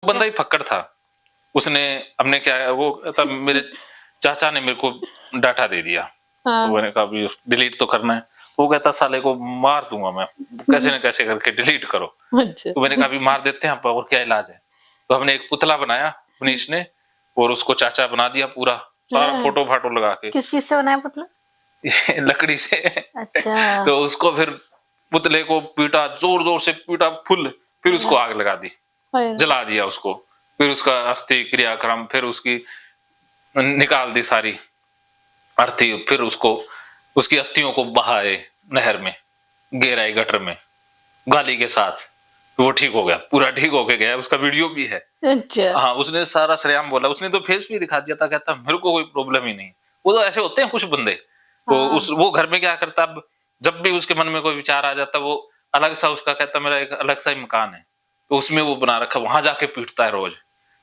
बंदा ही फक्कड़ था। उसने हमने क्या वो तब मेरे चाचा ने मेरे को डाटा दे दिया। हाँ। तो मैंने कहा भी डिलीट तो करना है। वो कहता साले को मार दूंगा मैं, कैसे न कैसे करके डिलीट करो। अच्छा। तो मैंने कहा भी मार देते हैं और क्या इलाज है। तो हमने एक पुतला बनाया मनीष ने, और उसको चाचा बना दिया पूरा, सारा हाँ। फोटो फाटो लगा के। किस चीज से बनाया पुतला? लकड़ी से। अच्छा। तो उसको फिर पुतले को पीटा, जोर जोर से पीटा फुल, फिर उसको आग लगा दी, जला दिया उसको। फिर उसका अस्थि क्रियाक्रम, फिर उसकी निकाल दी सारी अर्थी, फिर उसको उसकी अस्थियों को बहाए नहर में, गहराई गटर में गाली के साथ। तो वो ठीक हो गया, पूरा ठीक होके गया। उसका वीडियो भी है। अच्छा। हाँ, उसने सारा सरेआम बोला। उसने तो फेस भी दिखा दिया था, कहता मेरे को कोई प्रॉब्लम ही नहीं। वो तो ऐसे होते हैं कुछ बंदे। तो वो घर में क्या करता, अब जब भी उसके मन में कोई विचार आ जाता, वो अलग सा उसका कहता मेरा एक अलग सा ही मकान है, तो उसमें वो बना रखा, वहां जाके पीटता है, रोज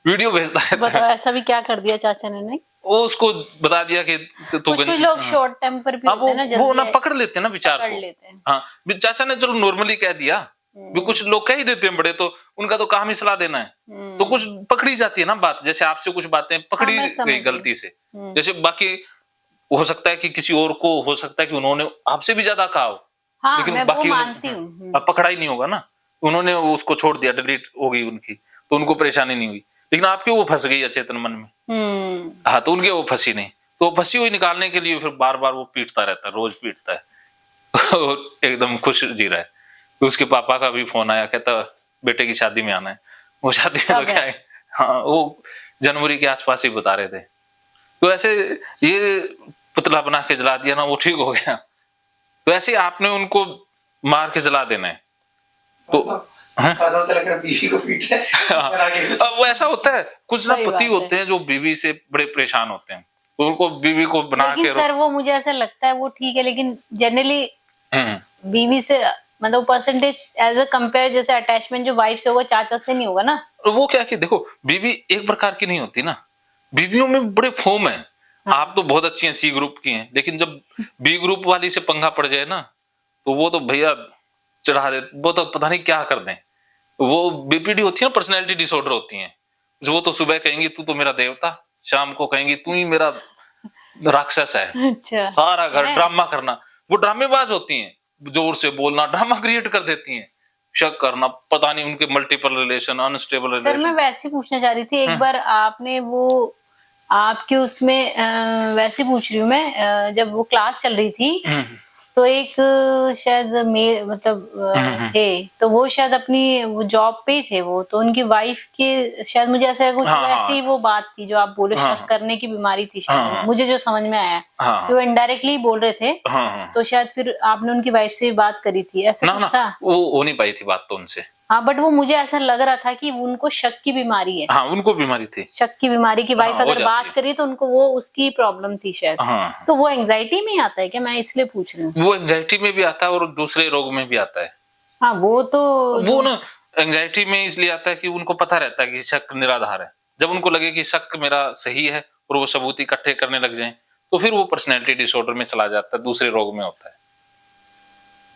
वीडियो भेजता है। बताओ ऐसा भी क्या कर दिया चाचा ने? नहीं, वो उसको बता दिया कि तू कुछ लोग शॉर्ट टेम्पर भी होते हैं ना, वो ना पकड़ लेते हैं ना विचार को। लेते हैं। हाँ, चाचा ने चलो नॉर्मली कह दिया, भी कुछ लोग कह ही देते हैं बड़े, तो उनका तो काम ही सलाह देना है। तो कुछ पकड़ी जाती है ना बात, जैसे आपसे कुछ बातें पकड़ी गई गलती से। जैसे बाकी हो सकता है कि किसी और को हो सकता है कि उन्होंने आपसे भी ज्यादा कहा हो, हाँ, लेकिन मैं बाकी वो मानती हूँ। पकड़ा ही नहीं होगा ना, उन्होंने उसको छोड़ दिया, डिलीट हो गई उनकी, तो उनको परेशानी नहीं हुई। लेकिन आपके वो फंस गई अचेतन मन में। हाँ, तो उनके वो फंसी नहीं, तो फंसी हुई निकालने के लिए फिर बार बार वो पीटता रहता है, रोज पीटता है। और एकदम खुश जी रहा है। तो उसके पापा का भी फोन आया, कहता बेटे की शादी में आना है। वो शादी में तो क्या है, हाँ, वो जनवरी के आसपास ही बता रहे थे। तो ऐसे ये पुतला बना के जला दिया ना, वो ठीक हो गया। तो ऐसे आपने उनको मार के जला देना है। तो बीवी को पीट रहे। अब वो ऐसा होता है, कुछ ना पति होते हैं जो बीवी से बड़े परेशान होते हैं, तो उनको बीवी को बना के। सर वो मुझे ऐसा लगता है वो ठीक है, लेकिन जनरली बीवी से मतलब परसेंटेज एज अ कंपेयर, जैसे अटैचमेंट जो वाइफ से होगा चाचा से नहीं होगा ना। वो क्या कि देखो, बीवी एक प्रकार की नहीं होती ना, बीवियों में बड़े फॉर्म है। आप तो बहुत अच्छी हैं, सी ग्रुप की हैं, लेकिन जब बी ग्रुप वाली से पंगा पड़ जाए ना, तो वो तो भैया चढ़ा दे, वो तो पता नहीं क्या कर दें। वो बीपीडी होती है ना, पर्सनैलिटी डिसऑर्डर होती हैं। वो तो सुबह कहेंगी तू तो मेरा देवता, शाम को कहेंगी तू ही मेरा राक्षस है। अच्छा। सारा घर ड्रामा करना, वो ड्रामेबाज होती हैं, जोर से बोलना, ड्रामा क्रिएट कर देती हैं, शक करना, पता नहीं उनके multiple relation, unstable relation. Sir मैं वैसे पूछना चाह रही थी, एक बार आपने वो आपके उसमें वैसे पूछ रही हूँ मैं, जब वो क्लास चल रही थी तो एक शायद मतलब थे, तो वो शायद अपनी वो जॉब पे ही थे वो, तो उनकी वाइफ के शायद मुझे ऐसा कुछ वैसे ही वो बात थी जो आप बोले, शक करने की बीमारी थी शायद, मुझे जो समझ में आया कि वो इनडायरेक्टली बोल रहे थे। तो शायद फिर आपने उनकी वाइफ से बात करी थी, ऐसा कुछ था? वो हो नहीं पाई थी बात तो उनसे। हाँ, बट वो मुझे ऐसा लग रहा था कि उनको शक की बीमारी है। हाँ, उनको बीमारी थी, शक की बीमारी की वाइफ अगर बात करी तो उनको वो उसकी प्रॉब्लम थी शायद। तो वो एंजाइटी में आता है क्या? मैं इसलिए पूछ रही हूँ। वो एंजाइटी में भी आता है और दूसरे रोग में भी आता है। हाँ, वो तो वो ना एंजाइटी में इसलिए आता है कि उनको पता रहता है कि शक निराधार है। जब उनको लगे कि शक मेरा सही है और वो सबूत इकट्ठे करने लग जाएं, तो फिर वो पर्सनैलिटी डिसऑर्डर में चला जाता है, दूसरे रोग में होता है।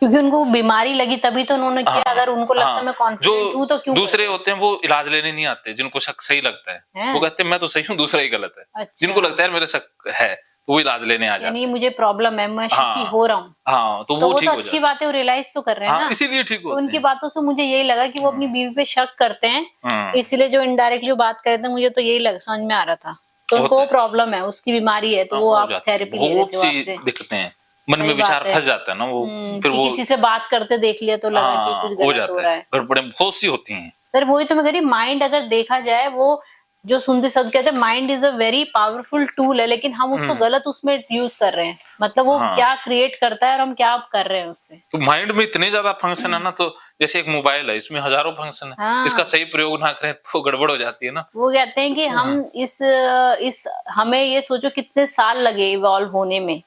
क्योंकि उनको बीमारी लगी तभी तो उन्होंने किया। अगर उनको लगता है मैं कॉन्फिडेंट हूं तो क्यों? दूसरे होते हैं वो इलाज लेने नहीं आते, जिनको शक सही लगता है वो कहते हैं मैं तो सही हूँ, दूसरा ही गलत है। अच्छा। जिनको लगता है मेरे शक है तो वो इलाज लेने आ जाते हैं। यानी मुझे प्रॉब्लम है, मैं शकी हो रहा हूँ। हाँ, तो वो तो अच्छी बात है, वो रियलाइज तो कर रहे हैं ना, इसीलिए ठीक होते हैं। उनकी बातों से मुझे यही लगा कि वो अपनी बीवी पे शक करते हैं, इसलिए जो इनडायरेक्टली वो बात करते हैं, मुझे तो यही समझ में आ रहा था। तो उनको वो प्रॉब्लम है, उसकी बीमारी है, तो वो आप थेरेपी ले रहे थे आपसे। दिक्कते हैं, मन में विचार फंस जाता है ना, वो फिर वो किसी से बात करते देख लिया तो लगा कि कुछ गलत हो रहा है, गड़बड़े बहुत सी होती हैं। सर वही तो मैं कह रही, माइंड अगर देखा जाए, वो जो सुनते शब्द कहते हैं mind is a very powerful tool है, लेकिन हम उसको गलत उसमें यूज कर रहे हैं। मतलब वो क्या क्रिएट करता है और हम क्या कर रहे हैं उससे। तो माइंड में इतने ज्यादा फंक्शन है ना, तो जैसे एक मोबाइल है, इसमें हजारों फंक्शन है। इसका सही प्रयोग ना करें तो गड़बड़ हो जाती है ना। वो कहते हैं कि हम इस हमें ये सोचो कितने साल लगे इवॉल्व होने में,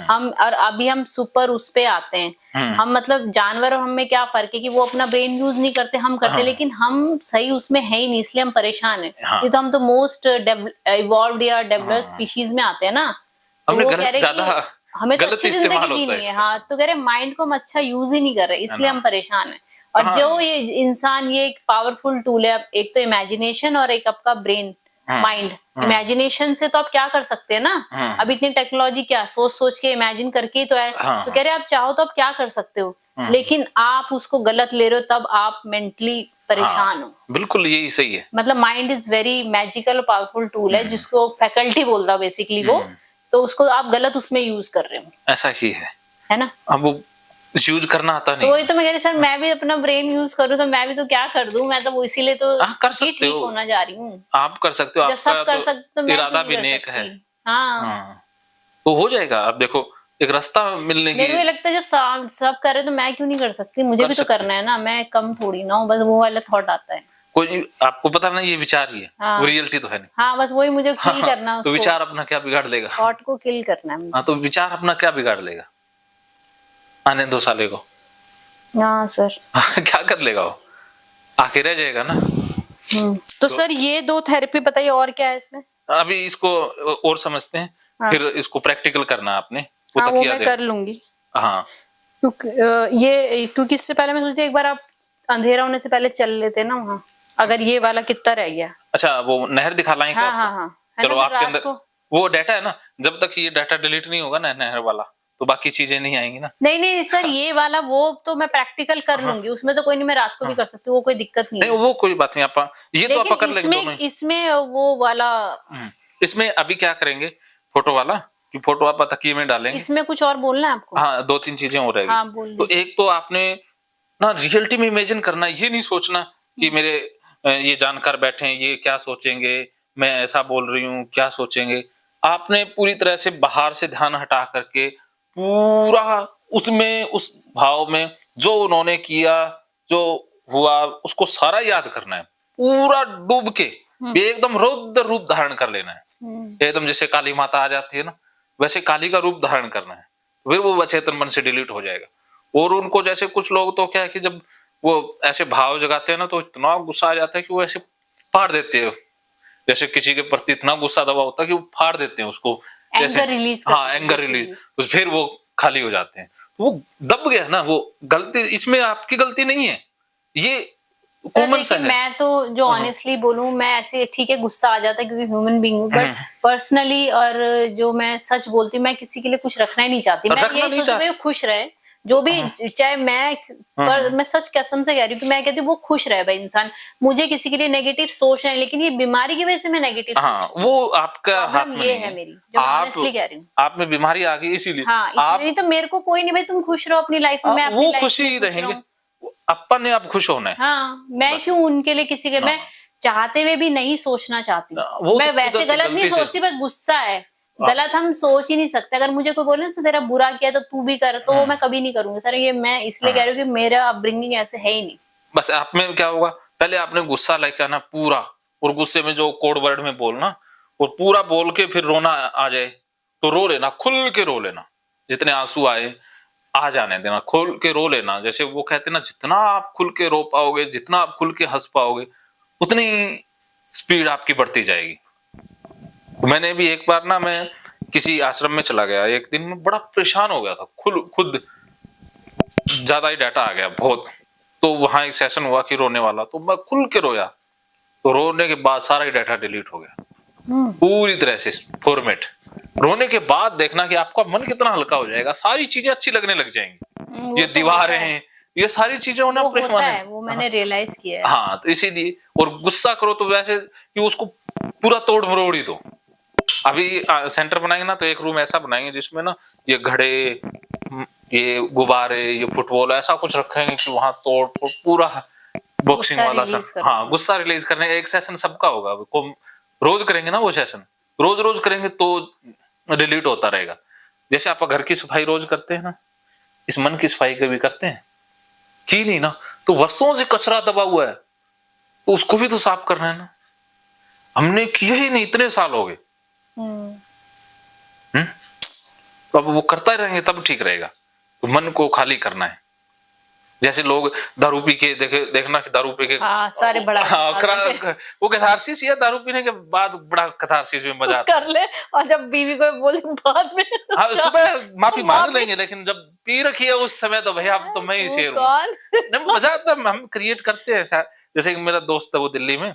हम और अभी हम सुपर उस पे आते हैं। हम मतलब जानवर और हमें क्या फर्क है कि वो अपना ब्रेन यूज नहीं करते, हम करते, लेकिन हम सही उसमें है ही नहीं, इसलिए हम परेशान है। ये तो हम तो मोस्ट इवॉल्व्ड या डेवलप्ड स्पीशीज में आते हैं ना। हमने वो कह रहे कि हमें तो अच्छी जिंदगी जीनी है। हाँ, तो कह रहे माइंड को हम अच्छा यूज ही नहीं कर रहे, इसलिए हम परेशान है। और हाँ। जो ये इंसान, ये एक पावरफुल टूल है। एक तो इमेजिनेशन और एक आपका ब्रेन, माइंड। इमेजिनेशन से तो आप क्या कर सकते हैं ना, अब इतनी टेक्नोलॉजी, क्या सोच सोच के इमेजिन करके ही तो है। हाँ। तो कह रहे आप चाहो तो आप क्या कर सकते हो, लेकिन आप उसको गलत ले रहे हो, तब आप मेंटली परेशान हो। बिल्कुल यही सही है। मतलब माइंड इज वेरी मैजिकल और पावरफुल टूल है, जिसको फैकल्टी बोलता है बेसिकली वो। तो उसको आप गलत उसमें यूज कर रहे हो, ऐसा ही है ना। अब वो यूज करना आता तो नहीं। वही तो मैं कह रही सर, मैं भी अपना ब्रेन यूज करूँ तो मैं भी तो क्या कर दूं, मैं तो वो इसीलिए तो कर सकते ठीक हो, होना जा रही हूँ। आप कर सकते हो, जब सब आपका कर सकते तो मैं इरादा क्यों भी नहीं कर नेक है। सकती। हाँ, हाँ, तो हो जाएगा। अब देखो एक रास्ता मिलने की, मेरे को ये लगता है जब सब कर रहे तो मैं क्यों नहीं कर सकती, मुझे कर भी तो सकते करना है ना, मैं कम थोड़ी ना हूँ। बस वो वाला थॉट आता है। कोई आपको पता ना ये विचार ही है, हाँ। वो रियलिटी तो है नहीं। हाँ, बस वही मुझे किल हाँ, करना है तो उसको, विचार अपना क्या बिगाड़ लेगा। थॉट को किल करना है हाँ, मुझे। तो विचार अपना क्या बिगाड़ लेगा, आने दो साले को। हाँ सर। क्या कर लेगा वो, आके रह जाएगा ना। तो सर ये 2 थेरेपी बताइए, और क्या है इसमें। अभी इसको और समझते हैं। हाँ। फिर इसको प्रैक्टिकल करना है आपने, वो हाँ, वो तकिया मैं दे। कर लूंगी। हाँ, क्योंकि इससे पहले मैं सोचती एक बार आप अंधेरा होने से पहले चल लेते ना वहाँ, अगर ये वाला कितना रह गया। अच्छा वो नहर दिखा लाएं क्या हाँ आपको? हाँ हाँ, है चलो ना, फिर आपके रात अंदर को। वो डाटा है ना, जब तक ये डाटा डिलीट नहीं होगा ना नहर वाला, तो बाकी चीजें नहीं आएंगी ना। नहीं नहीं सर, ये वाला वो तो मैं प्रैक्टिकल कर लूंगी, उसमें तो कोई नहीं, मैं रात को भी कर सकती हूँ, वो कोई दिक्कत नहीं नहीं है। वो कोई बात नहीं, आप ये तो आप कर लेंगे इसमें दोनों ही। इसमें वो वाला, इसमें अभी क्या करेंगे, फोटो वाला, कि फोटो आप तकिए में डालेंगे। इसमें कुछ और बोलना है आपको। हाँ 2-3 चीजें हो रहेगी। हाँ, बोल तो दीजिए। एक तो आपने ना रियलिटी में इमेजिन करना, ये नहीं सोचना कि मेरे ये जानकार बैठे हैं, ये क्या सोचेंगे, मैं ऐसा बोल रही हूँ क्या सोचेंगे। आपने पूरी तरह से बाहर से ध्यान हटा करके पूरा उसमें, उस भाव में जो उन्होंने किया, जो हुआ, उसको सारा याद करना है, पूरा डूब के एकदम रौद्र रूप धारण कर लेना है। एकदम जैसे काली माता आ जाती है ना, वैसे काली का रूप धारण करना है। फिर वो अचेतन मन से डिलीट हो जाएगा। और उनको जैसे कुछ लोग तो क्या है कि जब वो ऐसे भाव जगाते हैं ना, तो इतना गुस्सा आ जाता है कि वो ऐसे फाड़ देते हैं। जैसे किसी के प्रति इतना गुस्सा दबा होता है कि वो फाड़ देते हैं उसको, जैसे एंगर रिलीज हाँ एंगर रिलीज, फिर वो खाली हो जाते हैं। वो दब गया ना, वो गलती, इसमें आपकी गलती नहीं है, ये कॉमन सा है। मैं तो जो ऑनेस्टली बोलूं, मैं ऐसे ठीक है गुस्सा आ जाता है क्योंकि ह्यूमन बीइंग हूं, बट पर्सनली और जो मैं सच बोलती हूँ, मैं किसी के लिए कुछ रखना ही नहीं चाहती। मैं यही सोचती हूँ खुश रहे जो भी, चाहे मैं, पर मैं सच कसम से कह रही हूँ कि मैं कहती हूँ वो खुश रहे भाई इंसान, मुझे किसी के लिए नेगेटिव सोचना है। लेकिन ये बीमारी की वजह से मैं नेगेटिव हाँ, वो आपका हाथ में ये नहीं है मेरी, जो ऑनेस्टली कह रही हूँ। आप में बीमारी आ गई इसीलिए। हाँ, इसलिए नहीं तो मेरे को कोई नहीं भाई, तुम खुश रहो अपनी लाइफ में, मैं अपनी वो लाइफ खुशी में खुश रहेंगे, रहूं। अपन ने आप खुश होना है। हाँ, मैं क्यों उनके लिए किसी के, मैं चाहते हुए भी नहीं सोचना चाहती। मैं वैसे गलत नहीं सोचती, बस गुस्सा है, गलत हम सोच ही नहीं सकते। अगर मुझे कोई बोले ना तेरा बुरा किया तो तू भी कर, तो वो मैं कभी नहीं करूंगी सर। ये मैं इसलिए कह रही हूँ कि मेरा अपब्रिंगिंग ऐसे है ही नहीं। बस आप में क्या होगा, पहले आपने गुस्सा लेके आना पूरा, और गुस्से में जो कोड वर्ड में बोलना, और पूरा बोल के फिर रोना आ जाए तो रो लेना, खुल के रो लेना, जितने आंसू आए आ जाने देना, खुल के रो लेना। जैसे वो कहते ना, जितना आप खुल के रो पाओगे, जितना आप खुल के हंस पाओगे, उतनी स्पीड आपकी बढ़ती जाएगी। मैंने भी एक बार ना, मैं किसी आश्रम में चला गया, एक दिन में बड़ा परेशान हो गया था, खुद ज्यादा ही डाटा आ गया बहुत। तो वहां एक सेशन हुआ कि रोने वाला, तो मैं खुल के रोया, तो रोने के बाद सारा ही डाटा डिलीट हो गया पूरी तरह से फॉर्मेट। रोने के बाद देखना कि आपका मन कितना हल्का हो जाएगा, सारी चीजें अच्छी लगने लग जाएंगी। ये दीवारें हैं, ये सारी चीजें होना होता है, वो मैंने रियलाइज किया है। हाँ, तो इसीलिए, और गुस्सा करो तो वैसे कि उसको पूरा तोड़ मरोड़ ही दो। अभी सेंटर बनाएंगे ना, तो एक रूम ऐसा बनाएंगे जिसमें ना ये घड़े, ये गुब्बारे, ये फुटबॉल ऐसा कुछ रखेंगे कि वहां तोड़ पूरा बॉक्सिंग वाला सा। हाँ, गुस्सा रिलीज करने का एक सेशन सबका होगा। रोज करेंगे ना वो सेशन, रोज रोज करेंगे तो डिलीट होता रहेगा। जैसे आप घर की सफाई रोज करते हैं ना, इस मन की सफाई कभी करते हैं की नहीं ना, तो वर्षों से कचरा दबा हुआ है, तो उसको भी तो साफ करना है ना। हमने किया ही नहीं, इतने साल हो गए। तो अब वो करता ही रहेंगे तब ठीक रहेगा। तो मन को खाली करना है, जैसे लोग दारू पी के देखना कि दारू पी के हाँ सारे बड़ा वो कैथारसिस या दारू पीने के बाद बड़ा कैथारसिस में मजा आता कर ले, और जब बीवी को बोले बाद में हाँ सुबह माफी मांग लेंगे, लेकिन जब पी रखी है उस समय तो भैया अब तो मैं ही शेर हूँ। मजा आता है, हम क्रिएट करते हैं। जैसे कि मेरा दोस्त है वो दिल्ली में,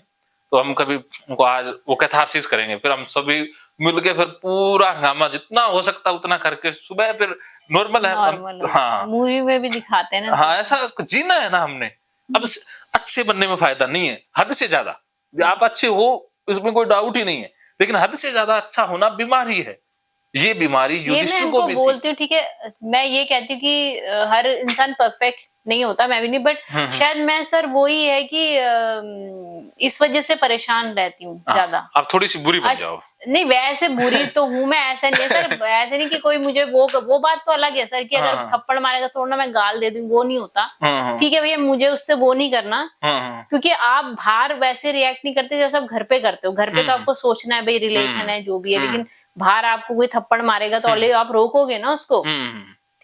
तो हम कभी उनको आज वो कैथारसिस करेंगे, फिर हम सभी मिलके फिर पूरा हंगामा जितना हो सकता उतना करके सुबह फिर नॉर्मल है। हाँ मूवी में भी दिखाते हैं ना। हाँ ऐसा जीना है ना हमने। अब अच्छे बनने में फायदा नहीं है, हद से ज्यादा आप अच्छे हो इसमें कोई डाउट ही नहीं है, लेकिन हद से ज्यादा अच्छा होना बीमारी है। ये बीमारी युधिष्ठिर को भी बोलती हूँ, ठीक है मैं ये कहती हूँ कि हर इंसान परफेक्ट नहीं होता, मैं भी नहीं, बट शायद मैं सर वही है कि इस वजह से परेशान रहती हूँ ज्यादा। आप थोड़ी सी बुरी बन जाओ। नहीं वैसे बुरी तो हूँ मैं, ऐसा नहीं सर, ऐसे नहीं कि कोई मुझे वो बात तो अलग है सर कि अगर थप्पड़ मारेगा थोड़ा ना मैं गाल दे दूँ, वो नहीं होता। ठीक है भैया मुझे उससे वो नहीं करना, क्योंकि आप बाहर वैसे रिएक्ट नहीं करते जैसे आप घर पे करते हो। घर पे तो आपको सोचना है भाई रिलेशन है जो भी है, लेकिन बाहर आपको कोई थप्पड़ मारेगा तो ऑलरेडी आप रोकोगे ना उसको,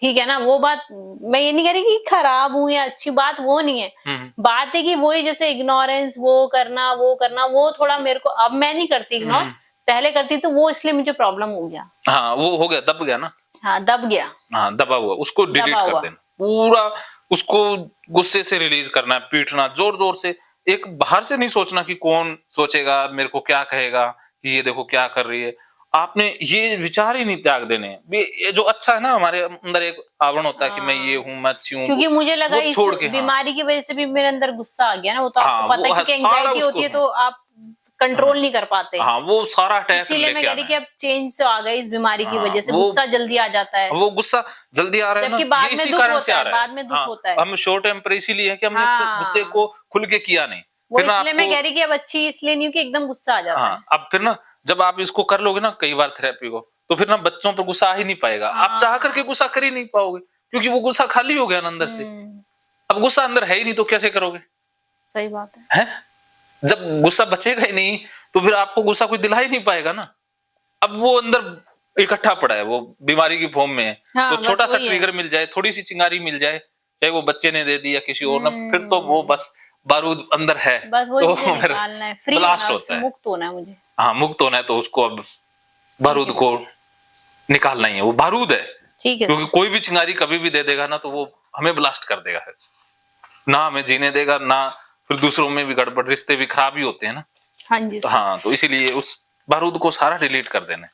ठीक है ना। वो बात मैं ये नहीं कह रही कि खराब हूं या अच्छी, बात वो नहीं है। बात है कि वही जैसे इग्नोरेंस वो करना वो थोड़ा मेरे को, अब मैं नहीं करती इग्नोर, पहले करती तो वो इसलिए मुझे प्रॉब्लम हो गया। हाँ वो हो गया, दब गया ना। हाँ दब गया, हाँ दबा हुआ, उसको डिलीट कर देना पूरा, उसको गुस्से से रिलीज करना है, पीटना जोर जोर से। एक बाहर से नहीं सोचना कि कौन सोचेगा, मेरे को क्या कहेगा कि ये देखो क्या कर रही है। आपने ये विचार ही नहीं त्याग देने। ये जो अच्छा है ना, हमारे अंदर एक आवरण होता है कि मैं ये हूँ, मैं अच्छी हूँ, क्योंकि मुझे लगा इस बीमारी की वजह से भी मेरे अंदर गुस्सा आ गया ना। वो तो आपको पता है कि एंजाइटी होती है तो आप कंट्रोल नहीं कर पाते। हाँ वो सारा अटैक, इसीलिए मैं कह रही कि अब चेंज से आ गए इस बीमारी की वजह से, गुस्सा जल्दी आ जाता है। वो गुस्सा जल्दी आ रहा है, जबकि बाद में दुख होता है, बाद में दुख होता है। हम शॉर्ट टेम्पर इसीलिए है कि हमने गुस्से को खुल के किया नहीं। वो इसलिए मैं कह रही कि अब अच्छी इसलिए नहीं कि एकदम गुस्सा आ जाता है। अब फिर ना जब आप इसको कर लोगे ना कई बार थेरेपी को, तो फिर ना बच्चों पर गुस्सा आ ही नहीं पाएगा। आप चाह करके गुस्सा कर ही नहीं पाओगे, क्योंकि वो गुस्सा खाली हो गया अंदर से। अब गुस्सा अंदर है ही नहीं तो कैसे करोगे? सही बात है। जब गुस्सा बचेगा ही नहीं तो फिर आपको गुस्सा कोई दिला ही नहीं पाएगा ना। अब वो अंदर इकट्ठा पड़ा है, वो बीमारी की फॉर्म में है। तो छोटा सा ट्रिगर मिल जाए, थोड़ी सी चिंगारी मिल जाए, चाहे वो बच्चे ने दे दी या किसी और ने, फिर तो वो बस बारूद अंदर है, बस वो तो निकालना है, फ्री ब्लास्ट होता है, मुक्त होना है मुझे। हाँ मुक्त होना है, तो उसको अब बारूद को निकालना ही है। वो बारूद है, ठीक है, क्योंकि कोई भी चिंगारी कभी भी दे देगा ना तो वो हमें ब्लास्ट कर देगा, ना हमें जीने देगा, ना फिर दूसरों में भी गड़बड़, रिश्ते भी खराब ही होते हैं ना। हाँ जी। हाँ तो इसीलिए उस बारूद को सारा डिलीट कर देना है।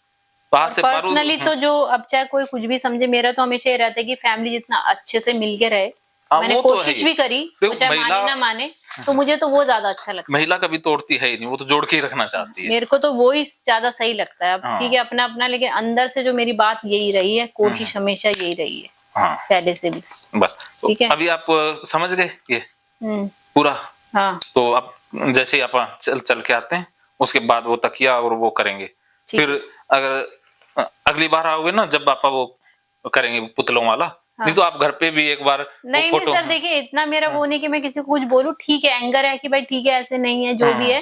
पर्सनली तो जो अब चाहे कोई कुछ भी समझे, मेरा तो हमेशा ये रहता है कि फैमिली जितना अच्छे से मिलके रहे। मैंने कोशिश भी करी, चाहे माने ना माने, तो मुझे तो वो ज्यादा अच्छा लगता है। महिला कभी तोड़ती है ही नहीं, वो तो जोड़ के ही रखना चाहती है। मेरे को तो वो ही ज्यादा सही लगता है। अब ठीक है अपना अपना, लेकिन अंदर से जो मेरी बात यही रही है, कोशिश हमेशा यही रही है, पहले से भी। बस ठीक है, अभी आप समझ गए ये पूरा। हाँ तो अब जैसे आप चल के आते हैं, उसके बाद वो तकिया और वो करेंगे। फिर अगर अगली बार आओगे ना, जब पापा वो करेंगे पुतलों वाला, नहीं तो आप घर पे भी एक बार नहीं सर देखिए, इतना मेरा वो नहीं कि मैं किसी को कुछ बोलूं। ठीक है एंगर है कि भाई ठीक है ऐसे नहीं है जो भी है,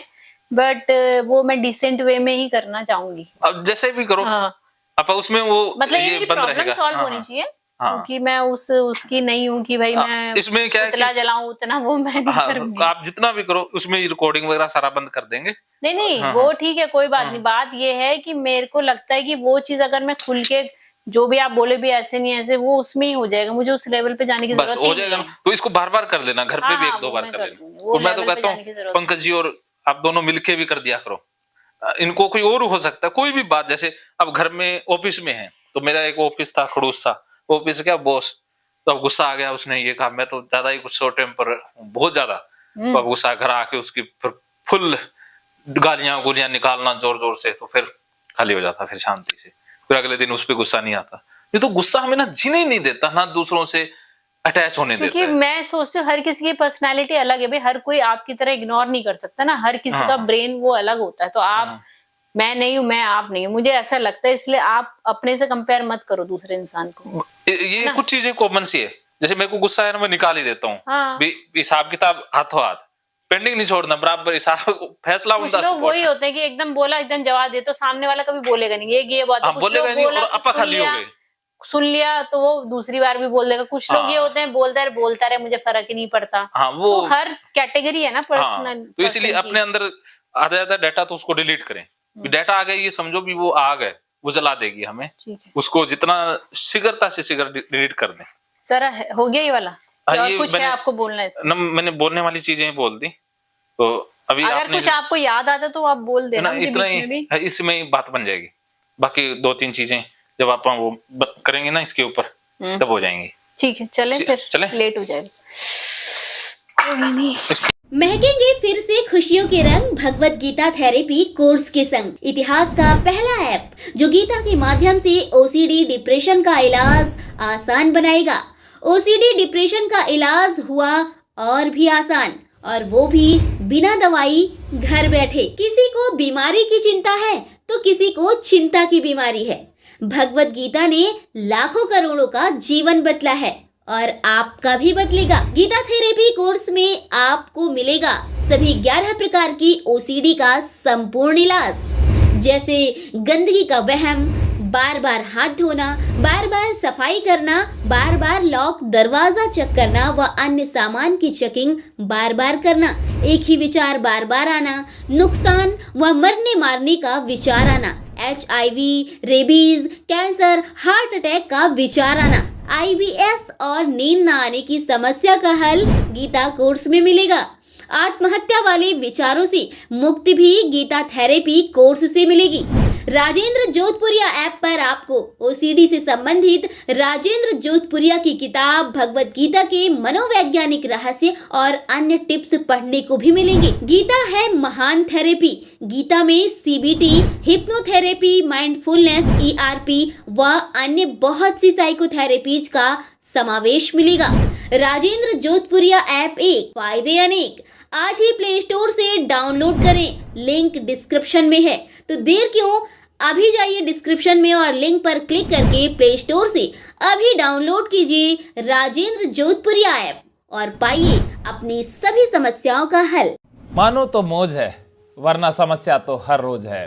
बट वो मैं डिसेंट वे में ही करना चाहूंगी। अब जैसे भी करो आप उसमें वो मतलब ये प्रॉब्लम सॉल्व होनी चाहिए, क्योंकि मैं उसकी नहीं हूँ कि भाई मैं इसमें क्या उतना जलाऊं उतना वो मैं नहीं करूंगी। आप जितना भी करो उसमें रिकॉर्डिंग वगैरह सारा बंद कर देंगे। नहीं वो ठीक है, कोई बात नहीं। बात ये है कि मेरे को लगता है कि वो चीज अगर मैं खुल के जो भी आप बोले भी ऐसे नहीं ऐसे, वो उसमें ही हो जाएगा। मुझे उस लेवल पे जाने की जरूरत हो जाएगा ना, तो इसको बार बार कर लेना, घर पे भी एक दो बार कर लेना। और मैं तो कहता हूँ पंकज जी और आप दोनों मिलके भी कर दिया करो। इनको कोई और हो सकता है, कोई भी बात, जैसे अब घर में ऑफिस में है, तो मेरा एक ऑफिस था खड़ूस सा, ऑफिस क्या बॉस, तो अब गुस्सा आ गया, उसने ये कहा, मैं तो ज्यादा ही गुस्सा टेम्पर बहुत ज्यादा, तो अब गुस्सा घर आके उसकी फुल गालियां गुलियां निकालना जोर जोर से, तो फिर खाली हो जाता, फिर शांति से, फिर अगले दिन उस पर गुस्सा नहीं आता। ये तो गुस्सा हमें ना जीने ही नहीं देता, ना दूसरों से अटैच होने देता है। मैं सोचती हूँ हर किसी की पर्सनालिटी अलग है भाई, हर कोई आपकी तरह इग्नोर नहीं कर सकता ना, हर किसी का ब्रेन वो अलग होता है। तो आप मैं नहीं हूँ, मैं आप नहीं हूँ, मुझे ऐसा लगता है। इसलिए आप अपने से कंपेयर मत करो दूसरे इंसान को। ये कुछ चीजें कॉमन सी है, जैसे मेरे को गुस्सा है ना, मैं निकाल ही देता हूँ। हिसाब किताब हाथों हाथ, पेंडिंग नहीं छोड़ना, बराबर हिसाब फैसला उनका। लोग वही होते हैं कि एकदम बोला एकदम जवाब दे, तो सामने वाला कभी बोलेगा नहीं, ये बात बोलेगा नहीं, और अपा खाली हो गए, सुन लिया तो वो दूसरी बार भी बोल देगा। कुछ लोग ये होते हैं बोलता रहे मुझे फर्क ही नहीं पड़ता। हाँ वो तो हर कैटेगरी है ना पर्सनल। तो इसीलिए अपने अंदर आधा ज्यादा डाटा तो उसको डिलीट करें। डाटा आ गया ये समझो भी वो आग है, वो जला देगी हमें। उसको जितना शीघ्रता से शीघ्र डिलीट कर दें। सर हो गया ये वाला? और कुछ है आपको बोलना है इसमें? मैंने बोलने वाली चीजें बोल दी। तो अभी अगर कुछ आपको याद आता तो आप बोल देना मुझे इतना बीच में भी। ही इसमें ही बात बन जाएगी। बाकी 2-3 चीजें जब आप वो करेंगे ना इसके ऊपर तब हो जाएंगी। ठीक है चलें फिर, चलें? लेट हो जाएगा। कोई नहीं। महकेंगे फिर से खुशियों के रंग भगवत गीता थेरेपी कोर्स के संग। इतिहास का पहला ऐप जो गीता के माध्यम से ओसीडी डिप्रेशन का इलाज आसान बनाएगा। ओसीडी डिप्रेशन का इलाज हुआ और भी आसान, और वो भी बिना दवाई, घर बैठे। किसी को बीमारी की चिंता है तो किसी को चिंता की बीमारी है। भगवत गीता ने लाखों करोड़ों का जीवन बदला है और आपका भी बदलेगा। गीता थेरेपी कोर्स में आपको मिलेगा सभी 11 प्रकार की ओसीडी का संपूर्ण इलाज, जैसे गंदगी का वहम, बार बार हाथ धोना, बार बार सफाई करना, बार बार लॉक दरवाजा चेक करना व अन्य सामान की चेकिंग बार बार करना, एक ही विचार बार बार आना, नुकसान व मरने मारने का विचार आना, HIV, rabies, cancer, heart attack का विचार आना, IBS और नींद न आने की समस्या का हल गीता कोर्स में मिलेगा। आत्महत्या वाले विचारों से मुक्ति भी गीता थेरेपी कोर्स से मिलेगी। राजेंद्र जोधपुरिया ऐप पर आपको ओसीडी से संबंधित राजेंद्र जोधपुरिया की किताब भगवत गीता के मनोवैज्ञानिक रहस्य और अन्य टिप्स पढ़ने को भी मिलेंगे। गीता है महान थेरेपी। गीता में CBT, हिप्नोथेरेपी, माइंडफुलनेस, ERP व अन्य बहुत सी साइकोथेरेपीज का समावेश मिलेगा। राजेंद्र जोधपुरिया ऐप एक, फायदे अनेक। आज ही प्ले स्टोर से डाउनलोड करें, लिंक डिस्क्रिप्शन में है। तो देर क्यों, अभी जाइए डिस्क्रिप्शन में और लिंक पर क्लिक करके प्ले स्टोर से अभी डाउनलोड कीजिए राजेंद्र जोधपुरिया ऐप और पाइए अपनी सभी समस्याओं का हल। मानो तो मौज है, वरना समस्या तो हर रोज है।